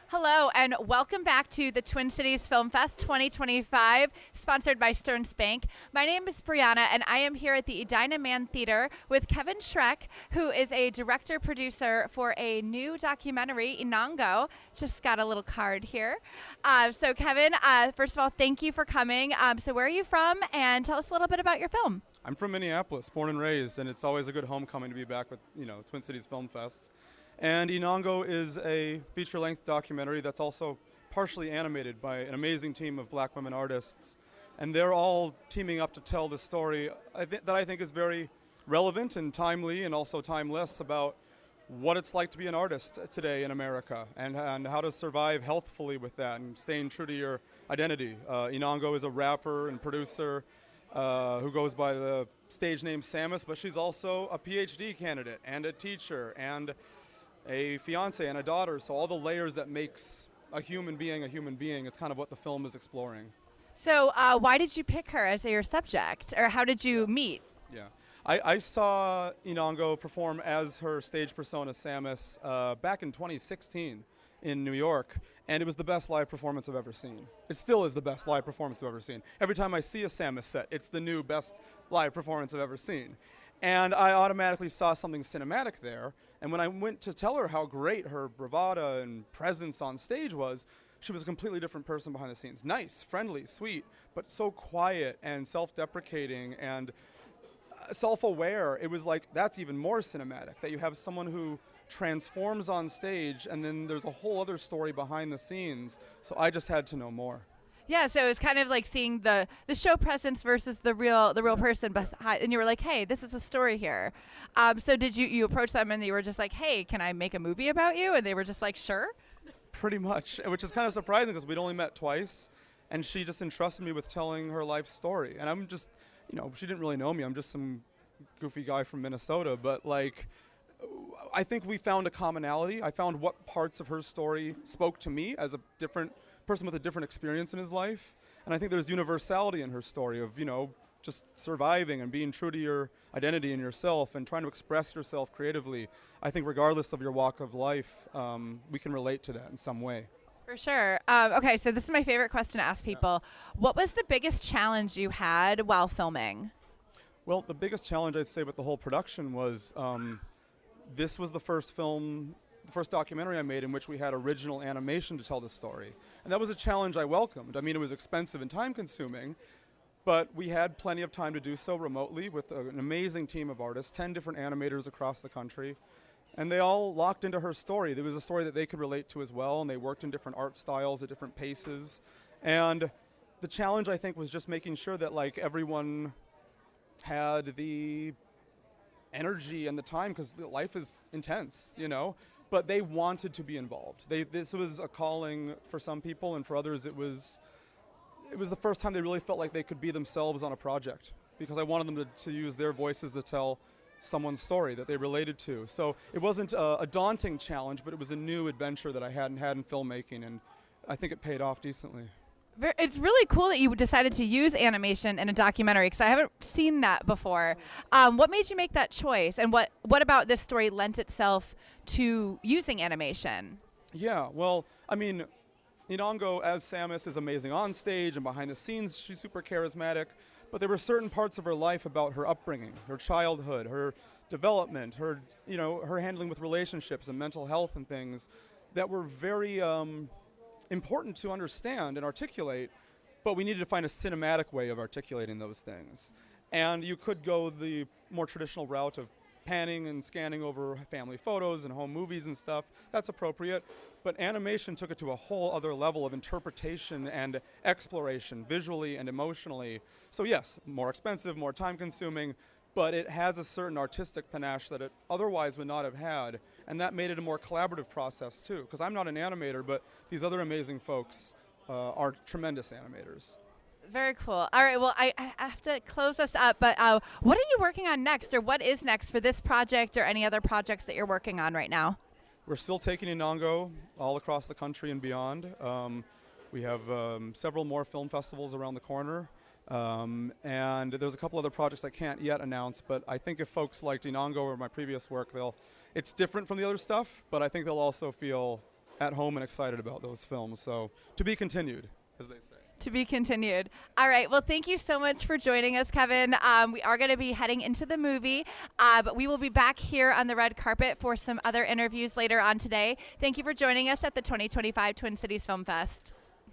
Hello, and welcome back to the Twin Cities Film Fest 2025, sponsored by Stearns Bank. My name is Briana, and I am here at the Edina Man Theater with Kevin Schreck, who is a director-producer for a new documentary, Enongo. Just got a little card here. So Kevin, first of all, thank you for coming. So where are you from, and tell us a little bit about your film. I'm from Minneapolis, born and raised, and it's always a good homecoming to be back with, Twin Cities Film Fest. And Enongo is a feature-length documentary that's also partially animated by an amazing team of black women artists. And they're all teaming up to tell the story that I think is very relevant and timely and also timeless about what it's like to be an artist today in America and how to survive healthfully with that and staying true to your identity. Enongo is a rapper and producer who goes by the stage name Samus, but she's also a PhD candidate and a teacher and a fiance and a daughter. So all the layers that makes a human being is kind of what the film is exploring. So why did you pick her as your subject, or how did you meet? Yeah, I saw Enongo perform as her stage persona Samus back in 2016 in New York, and it was the best live performance I've ever seen. It still is the best live performance I've ever seen. Every time I see a Samus set, it's the new best live performance I've ever seen. And I automatically saw something cinematic there. And when I went to tell her how great her bravado and presence on stage was, she was a completely different person behind the scenes. Nice, friendly, sweet, but so quiet and self-deprecating and self-aware. It was like, that's even more cinematic, that you have someone who transforms on stage and then there's a whole other story behind the scenes. So I just had to know more. Yeah, so it's kind of like seeing the show presence versus the real person behind, and you were like, hey, this is a story here. So did you approach them and you were just like, hey, can I make a movie about you? And they were just like, sure. Pretty much, which is kind of surprising because we'd only met twice, and she just entrusted me with telling her life story. And I'm just, she didn't really know me. I'm just some goofy guy from Minnesota, but like, I think we found a commonality. I found what parts of her story spoke to me as a different person with a different experience in his life. And I think there's universality in her story of, just surviving and being true to your identity and yourself and trying to express yourself creatively. I think regardless of your walk of life, we can relate to that in some way. For sure. Okay, so this is my favorite question to ask people. Yeah. What was the biggest challenge you had while filming? Well, the biggest challenge I'd say with the whole production was this was the first documentary I made in which we had original animation to tell the story. And that was a challenge I welcomed. I mean, it was expensive and time-consuming, but we had plenty of time to do so remotely with an amazing team of artists, 10 different animators across the country, and they all locked into her story. There was a story that they could relate to as well, and they worked in different art styles at different paces. And the challenge, I think, was just making sure that everyone had the energy and the time, because life is intense, but they wanted to be involved. This was a calling for some people, and for others it was the first time they really felt like they could be themselves on a project, because I wanted them to use their voices to tell someone's story that they related to. So it wasn't a daunting challenge, but it was a new adventure that I hadn't had in filmmaking, and I think it paid off decently. It's really cool that you decided to use animation in a documentary, because I haven't seen that before. What made you make that choice, and what about this story lent itself to using animation? Yeah, well, I mean, Enongo as Samus is amazing on stage and behind the scenes. She's super charismatic, but there were certain parts of her life about her upbringing, her childhood, her development, her handling with relationships and mental health and things that were very important to understand and articulate, but we needed to find a cinematic way of articulating those things. And you could go the more traditional route of panning and scanning over family photos and home movies and stuff. That's appropriate, but animation took it to a whole other level of interpretation and exploration, visually and emotionally. So yes, more expensive, more time-consuming, but it has a certain artistic panache that it otherwise would not have had, and that made it a more collaborative process too, because I'm not an animator, but these other amazing folks are tremendous animators. Very cool. All right, well, I have to close us up, but what are you working on next, or what is next for this project or any other projects that you're working on right now? We're still taking Enongo all across the country and beyond. We have several more film festivals around the corner. And there's a couple other projects I can't yet announce, but I think if folks liked Enongo or my previous work, it's different from the other stuff, but I think they'll also feel at home and excited about those films. So to be continued, as they say. To be continued. All right. Well, thank you so much for joining us, Kevin. We are going to be heading into the movie, but we will be back here on the red carpet for some other interviews later on today. Thank you for joining us at the 2025 Twin Cities Film Fest.